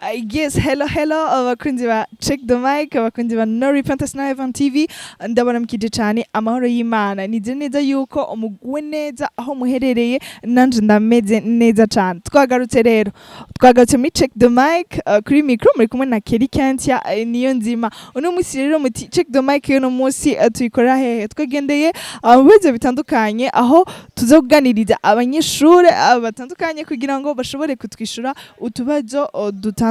Yes, hello abakunzi ba Check the Mic, abakunzi ba No Repentance na Heaven TV, ndabaramukije cyane amahoro y'Imana. Nize neza yuko umuguwe neza aho muherereye, nanje ndameze neza cyane. Twagarutse muri Check the Mic, kuri micro muri kumwe na Kelly Kentia niyo nzima. Uno musi rero muti Check the Mic yo no musi tuyikora hehe? Twagendeye ababize bitandukanye aho tuzoganiriza abanyeshure batandukanye kugira ngo bashobore kutwishura utubazo dutandukanye.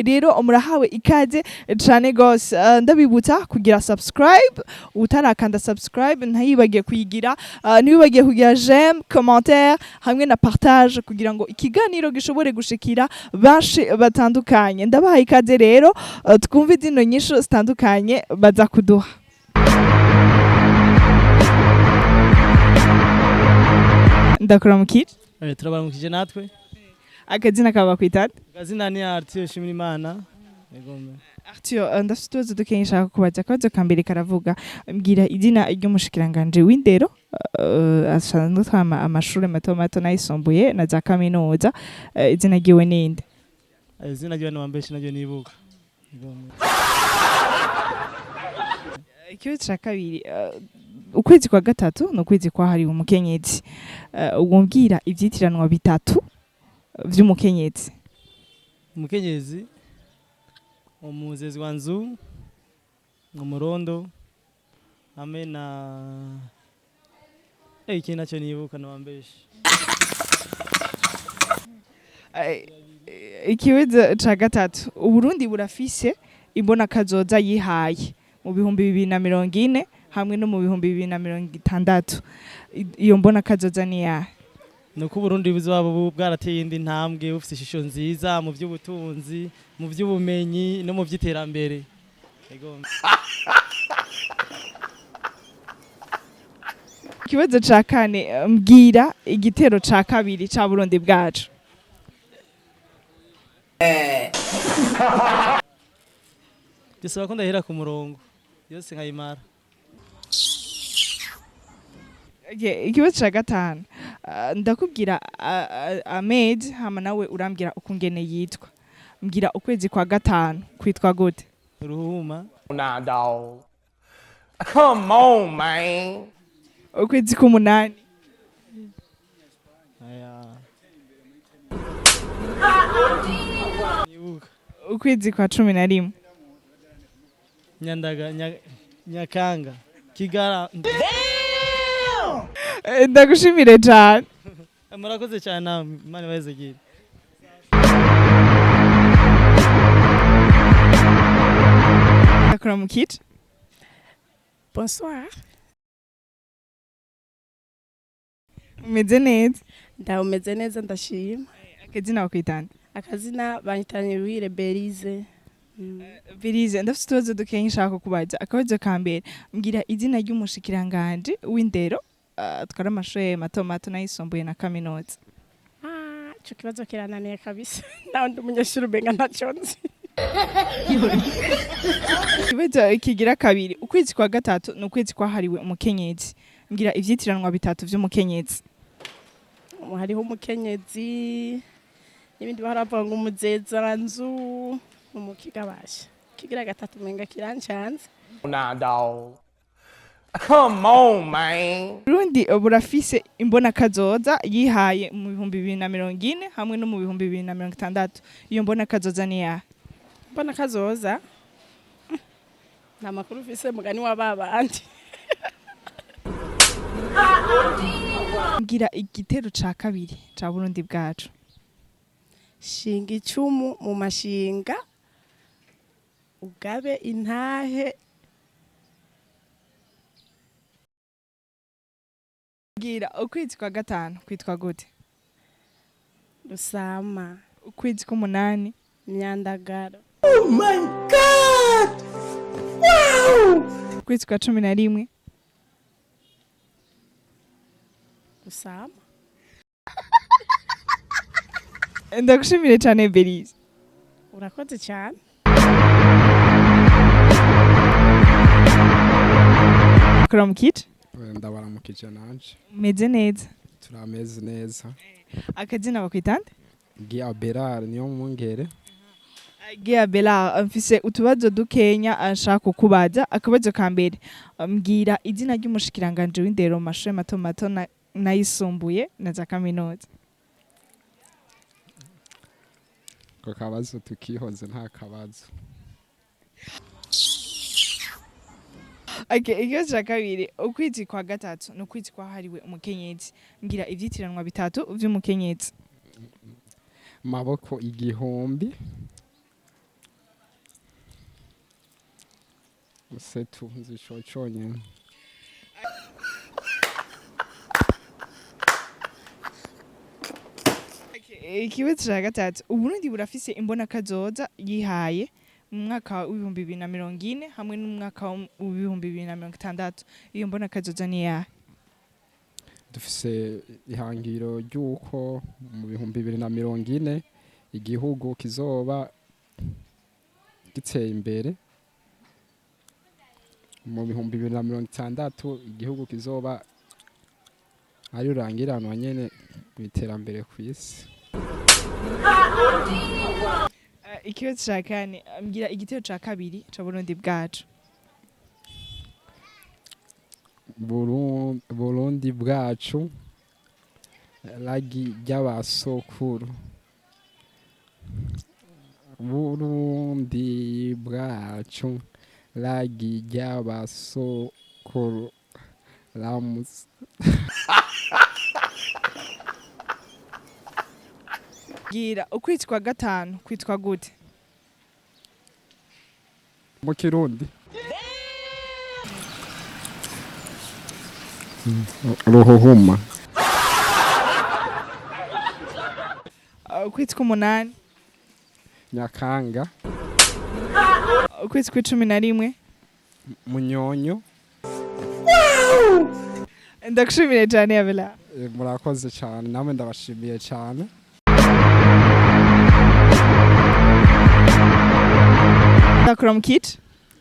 Rero murahawe ikaze cyane gose, ndabibutsa kugira subscribe, utarakanda subscribe ntayibagiye kuyigira, nibagiye kugira j'aime, commentaire hamwe na partage kugira ngo ikiganiro gishobore gushikira benshi batandukanye. Ndabahaye ikaze rero, twumve zino nyisho zitandukanye baza kuduha. Ndakuramukije. Turabaramukije natwe. Akazina kaba kwitata? Akazina ni Arthur Shimirimana. Arthur, ndafite dukenye nshaka kubaza akabazo kambere karavuga, mbwira izina ry'umushikiranganje w'indero, asanzwe twama amashuri mato nayisumbuye na za kaminuza, izina ryiwe ninde? Izina ryiwe n'uwambeshe naryo nibuka. Ikibazo ca kabiri, ukwezi kwa gatatu no kwezi kwa hari umukenyezi, umbwira ivyitiranwa bitatu vy'umukenyezi. Umukenyezi, umuzezi wa nzu, umurondo, hamwe na iki nacyo nibuka n'uwambeshe. Ikibazo ca gatatu, Uburundi burafise imbona kazoza yihaye mu 2040 hamwe no mu 2060. Iyo mbona kazoza ni yahe? Nuko Burundi buzaba bwarateye indi ntambwe, bufite ishusho nziza mu by'ubutunzi, mu by'ubumenyi no mu by'iterambere. Ikibazo ca kane, mbwira igitero ca kabiri ca Burundi Bwacu. Gisaba ko ndahera ku murongo yose nkayimara. Ikibazo ca gatanu, ndakubwira amezi hama nawe urambwira uko ngene yitwa. Mbwira ukwezi kwa gatanu kwitwa gute? Ruhuma. Nah, dog. Come on, man. Ukwezi k'umunani. Ukwezi kwa 11. Nyandaga Nyakanga Kigara. Ndagushimire cyane. Murakoze cyane, Imana ibahezagira. Ndakuramukije. Bonsoir. Umeze neza? Ndameze neza ndashima. Akazina wakwitanda? Akazina banyitanye Irabire. Birize, ndafite utubazo dukenye nshaka kubaza. Akabazo kambere, mbwira izina ry'umushikiranganje w'indero, twara amashure mato nayisumbuye na kaminuza. Ico kibazo kirananiye kabisa. Naho ndi umunyeshuri ubenga ntacyo nzi. Ikibazo kigira kabiri, ukwezi kwa gatatu no kwezi kwa hariwe umukenyezi. Mbwira ivyitiranwa bitatu vy'umukenyezi. Hariho umukenyezi n'ibindi baravuga ngo umuzeza nzu, umukigabasha. Kigira gatatu menga kirancanze. Nah, dog. Come on, man. Burundi burafise imbona kazoza yihaye mu 2040 hamwe no mu 2060. Iyo mbona kazoza ni yahe? Mbona kazoza? Nta makuru ufise mugani wa babandi. Mbwira igitero ca kabiri ca Burundi Bwacu. Shinga icumu mu mashinga, ugabe intahe. Mbwira ukwezi kwa gatanu kwitwa gute? Rusama. Ukwezi k'umunani? Myandagaro. Oh my God! Wow! Ukwezi kwa 11? Rusama. Ndagushimire cyane Berize. Urakoze cyane. Kuramukije? Ndabaramukije nanje. Meze neza? Turameze neza. Akazina bakwitande? Irabire niyo mwongere. Gia Bella mfise utubazo dukenya ashaka kukubaza akabazo ka mbere mbwira izina ry'umushikiranganje w'indero mu mashure mato mato nayisumbuye na za kaminuza. Ko kabazo tukihoze nta kabazo. Ikibazo ca kabiri ukwezi kwa gatatu no kwezi kwahariwe umukenyezi mbwira ivyitiranwa bitatu vy'umukenyezi. Maboko igihumbi. Setu nzisho cyonyene. Ikibazo ca gatatu Uburundi burafise imbona kazoza yihaye mu mwaka wa 2040 hamwe n'umwaka wa 2060. Iyo mbona kazoza ni yahe? Dufise ihangiro ry'uko mu 2040 igihugu kizoba giteye imbere. Mu 2060 igihugu kizoba ari urangiranwa nyene mu iterambere kw'isi. Ikibazo ca kane mbwira igitero ca kabiri ca Burundi Bwacu. Burundi Bwacu ragi ry'abasokuru. Burundi Bwacu ragi ry'abasokuru. Ramus. Gira ukwezi kwa gatanu kwitwa gute? Mu Kirundi. Ruhuhuma. Ukwezi k'umunani. Nyakanga. Ukwezi k'11. Munyonyo. Ndakushimire cyane Yabela. Murakoze cyane namwe ndabashimiye cyane. Ndakura mu kici.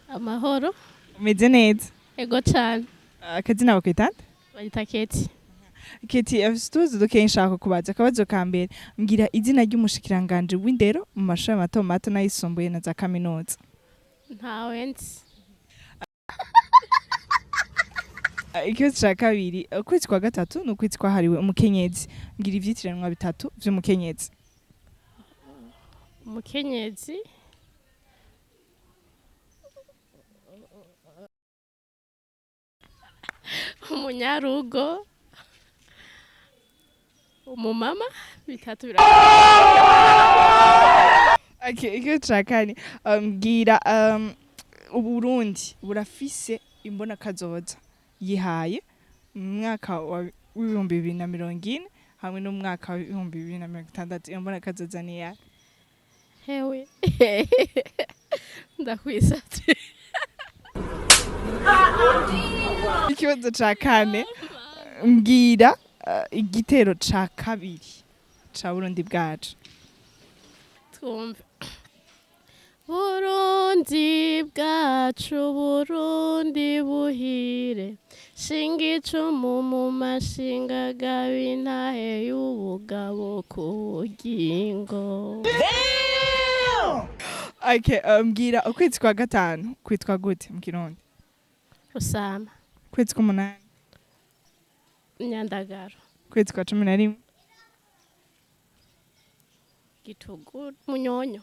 Amahoro. Umeze neza. Ego cyane. Akazina bakwitande? Bayita Keti. Keti afite dukeye nshaka kubaza akabazo ka mbere mbwira izina ry'umushikiranganje w'indero mu mashure mato mato nayisumbuye na za kaminuza. Ntawe nzi. Ikibazo ca kabiri ukwezi kwa gatatu no kwezi kwahariwe umukenyezi mbwira ivyitiranwa bitatu vy'umukenyezi. Umukenyezi umunyarugo umumama bitatu bira. Ikibazo ca kane mbwira Uburundi burafise imbona kazoza yihaye mu mwaka wa 2040 hamwe n'umwaka wa 2060. Iyo mbona kazoza ni yahe? Hewe ndakwisatse. Ikibazo ca kane mbwira igitero ca kabiri ca Burundi Bwacu. Twumve. Burundi Bwacu Burundi buhire shinga icumu mu mashinga gabintahe y'ubugabo ku bugingo. Mbwira ukwezi kwa gatanu kwitwa gute mu Kirundi? Rusama. Ukwezi k'umunani. Nyandagaro. Ukwezi kwa 11. Gitugu Munyonyo.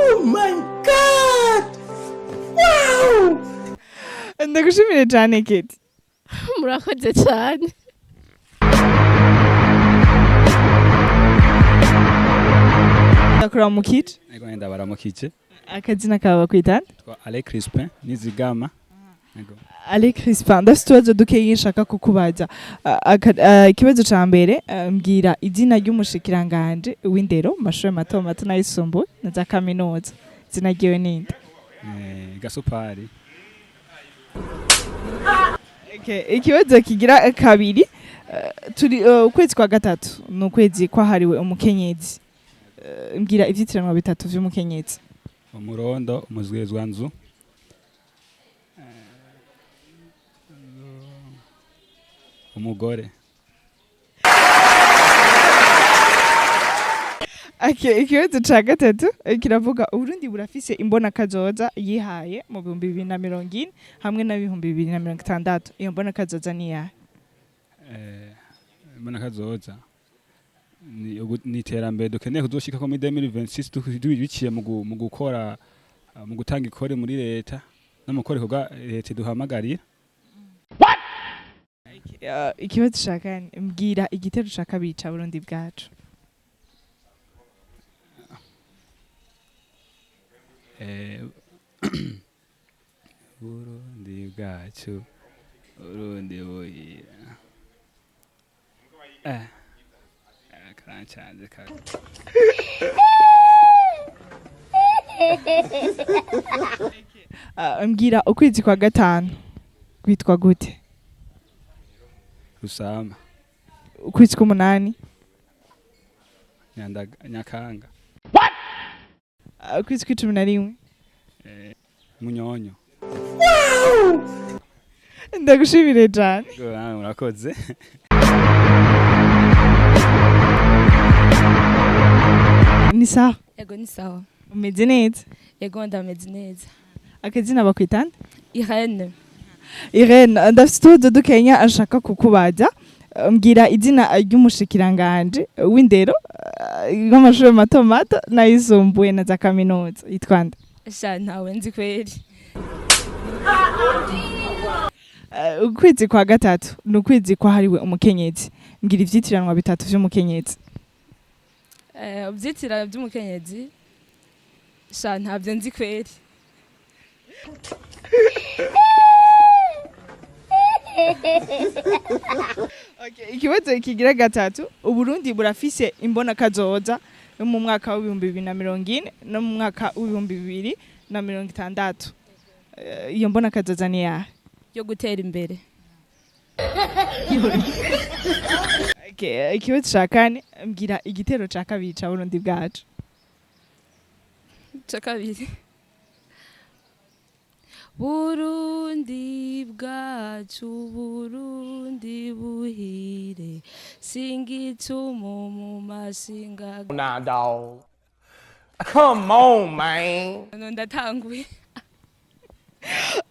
Oh my God! Wow! Ndagushimire cyane Keti. Murakoze cyane. Ndakura mu kici. Ego nenda baramukije. Akazina kawe bakwitande? Twa Ale Crispin nizigama. Ego. Ale Crispin ndafite utubazo dukeye nshaka kukubaza. Ikibazo ca mbere mbwira izina ry'umushikiranganje w'indero mu mashure mato mato nayisumbuye na za kaminuza. Izina ryiwe ninde? Gasupari. Ikibazo kigira kabiri turi ukwezi kwa gatatu no ukwezi kwahariwe umukenyezi. Mbwira ivyitiranwa bitatu vy'umukenyezi. Umurondo, umuzwezwa nzu. Umugore. Okay, ikibazo ca gatatu kiravuga Uburundi burafise imbona kazoza yihaye mu 2040 hamwe na 2060. Iyo mbona kazoza ni yahe? mbona kazoza ni iterambere dukeneye kuzoshika ko muri 2026 biciye mu gukora mu gutanga ikore muri leta no mu kore koga leta duhamagarira. Ikibazo ca kane mbwira igitero ca kabiri ca Burundi Bwacu. Burundi Bwacu Burundi buhira karancanze kare. Mbwira ukwezi kwa gatanu kwitwa gute? Rusama Ukwezi k'umunani? Nyakanga. Ukwezi kw'icumi na rimwe? Munyonyo. Ndagushimire cyane. Murakoze. Ni sawa? Ego ni sawa. Umeze neza? Ego ndameze neza. Akazina bakwitana? Irene. Irene, ndafite utubazo dukenya ashaka kukubaza. Mbwira izina ry'umushikiranganje w'indero w'amashuri mato mato n'ayisumbuye na za kaminuza yitwa nde? Sha ntawe nzi kweri. Ukwezi kwa gatatu ni ukwezi kwahariwe umukenyezi. Mbwira ivyitiranwa bitatu vy'umukenyezi. Uvyitira by'umukenyezi. Sha ntabyo nzi kweri. Okay, ikibazo kigira gatatu, Uburundi burafise imbona kazoza mu mwaka wa 2040 no mu mwaka wa 2060. Iyo mbona kazoza ni yahe? Yo gutera imbere. Okay, ikibazo ca kane mbwira igitero ca kabiri ca Burundi Bwacu. Ca kabiri. Burundi Bwacu Burundi buhire singitumo mu mashinga. Nah, dog. Come on, man. No ndatanguye.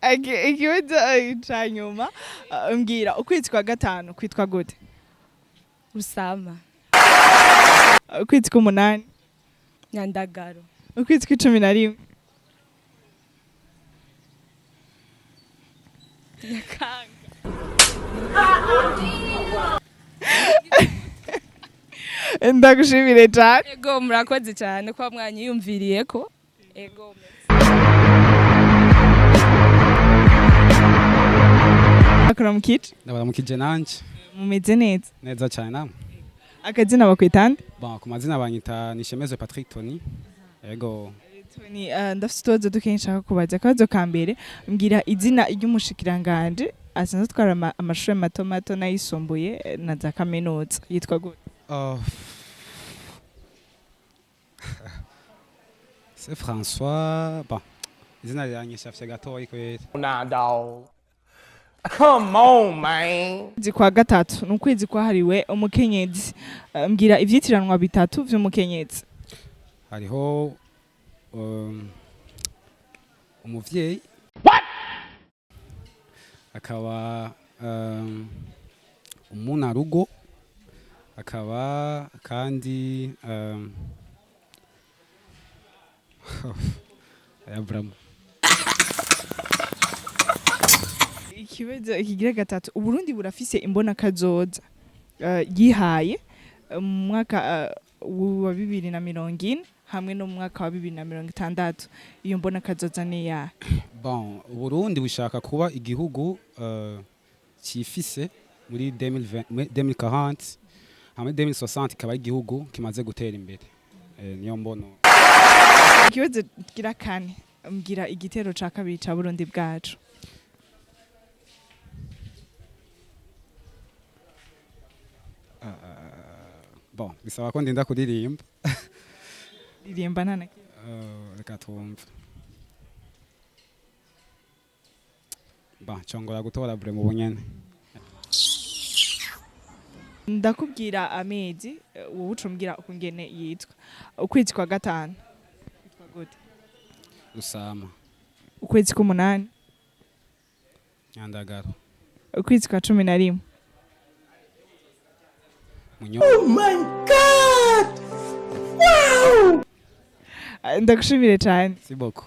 Okay, ikibazo ca nyuma mbwira ukwezi kwa gatanu kwitwa gute? Rusama. Ukwezi k'umunani? Nyandagaro. Ukwezi kw'icumi na rimwe? Nyakanga. Ndagushimire cyane. Ego murakoze cyane kwa mwanyiyumviriye ko. Ego. Akora mu kici? ndabaramukije nanje Mumeze neza? neza cyane namwe. Akazina bakwitana? Bon, ku mazina banyita Nishemeze Patrick Tony. Ego Tony, ndafite utubazo duke nshaka kubaza. Akabazo ka mbere mbwira izina ry'umushikiranganje asanzwe atwara amashuri mato mato n'ayisumbuye na za kaminuza yitwa gute? c'est François. Bon, izina ryanyishafye gatoyi kweri. Nah, dog. Come on, man. Ukwezi kwa gatatu ni ukwezi kwahariwe umukenyezi. Mbwira ivyitiranwa bitatu vy'umukenyezi. Hariho umuvyeyi. Akaba umunarugo. Akaba kandi ayabramo. Ikibazo kigira gatatu, Uburundi burafise imbona kazoza yihaye mu mwaka wa 2040 hamwe no mu mwaka wa 2060. Iyo mbona kazoza ni ya? Bon, Uburundi bushaka kuba igihugu cifise muri 2040 hamwe 2060 kaba igihugu kimaze gutera imbere. Niyo mbono. Ikibazo kigira kane, mbwira igitero ca kabiri ca Burundi Bwacu. Bon, bisaba ko ndinda kuririmba. Ririmba nana. Reka twumve. Bon, chongora gutora bure mu bunyene. ndakubwira amezi wowe ucumbwira ukungene yitwa. Ukwezi kwa gatanu yitwa gute? Rusama, Ukwezi k'umunani, Nyandagaro, ukwezi kwa 11, ndagushimire cyane. Siboko.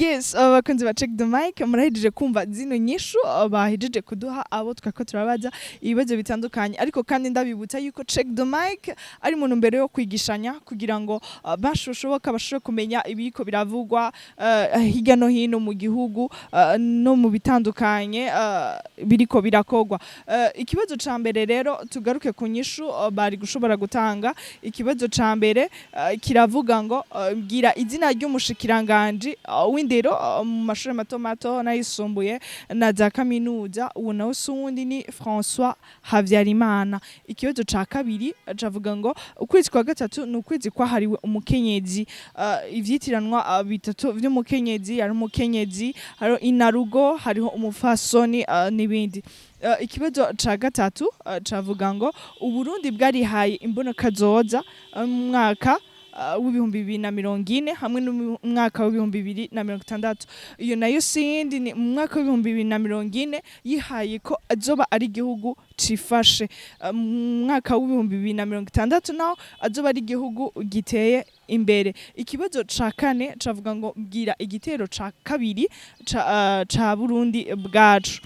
Yes, abakunzi ba Check the Mic murahejeje kumva zino nyishu bahejeje kuduha abo twako turabaza ibibazo bitandukanye, ariko kandi ndabibutsa yuko Check the Mic ari mu ntumbero yo kwigishanya kugira ngo bashobora kumenya ibiko biravugwa hirya no hino mu gihugu no mu bitandukanye biriko birakogwa. Ikibazo ca mbere rero tugaruke ku nyishu bari gushobora gutanga. Ikibazo ca mbere kiravuga ngo bwira izina ry'umushikiranganje w'indero mu mashuri mato mato n'ayisumbuye na za kaminuza, uwo nawe sundi ni François Havyarimana. Ikibazo ca kabiri cavuga ngo ukwezi kwa gatatu ni ukwezi kwahariwe umukenyezi. Ivyitiranwa bitatu vy'umukenyezi, hari umukenyezi, hari inarugo, hariho umufasoni n'ibindi. Ikibazo ca gatatu cavuga ngo Uburundi bwarihaye imbonekazoza mu mwaka w'ibihumbi 2040 hamwe n'umwaka w'ibihumbi 2060. Iyo nayo sindi ni mu mwaka w'ibihumbi 2040 yihaye ko azoba ari igihugu cifashe. Mu mwaka w'ibihumbi 2060 naho azoba ari igihugu giteye imbere. Ikibazo ca kane cavuga ngo bwira igitero ca kabiri ca Burundi Bwacu.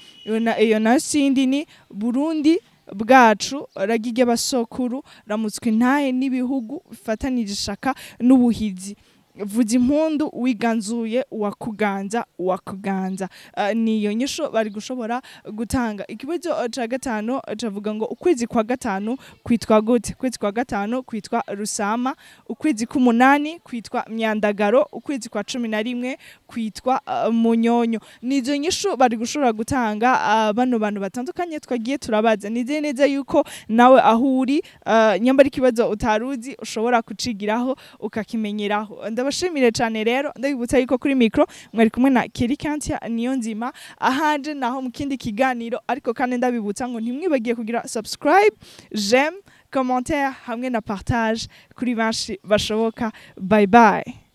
Iyo nayo sindi ni Burundi Bwacu ragige basokuru ramutswe ntahe n'ibihugu bifatanije ishaka n'ubuhizi. Vuza impundu wiganzuye wakuganza. Niyo nyisho bari gushobora gutanga. Ikibazo ca gatanu cavuga ngo ukwezi kwa gatanu kwitwa gute? Ukwezi kwa gatanu kwitwa Rusama, ukwezi k'umunani kwitwa Myandagaro, ukwezi kwa 11 kwitwa Munyonyo. Nizo nyisho bari gushobora gutanga bano bantu batandukanye twagiye turabaza. Nizeye neza yuko nawe ahuri nyamba ari kibazo utaruzi ushobora kucigiraho ukakimenyeraho. Ndabashimire cyane rero, ndabibutsa yuko kuri micro mwari kumwe na Kelly Kantia niyo nzima ahanje naho mu kindi kiganiro, ariko kandi ndabibutsa ngo ntimwibagiye kugira subscribe, j'aime, commentaire hamwe na partage kuri benshi bashoboka. Bye bye.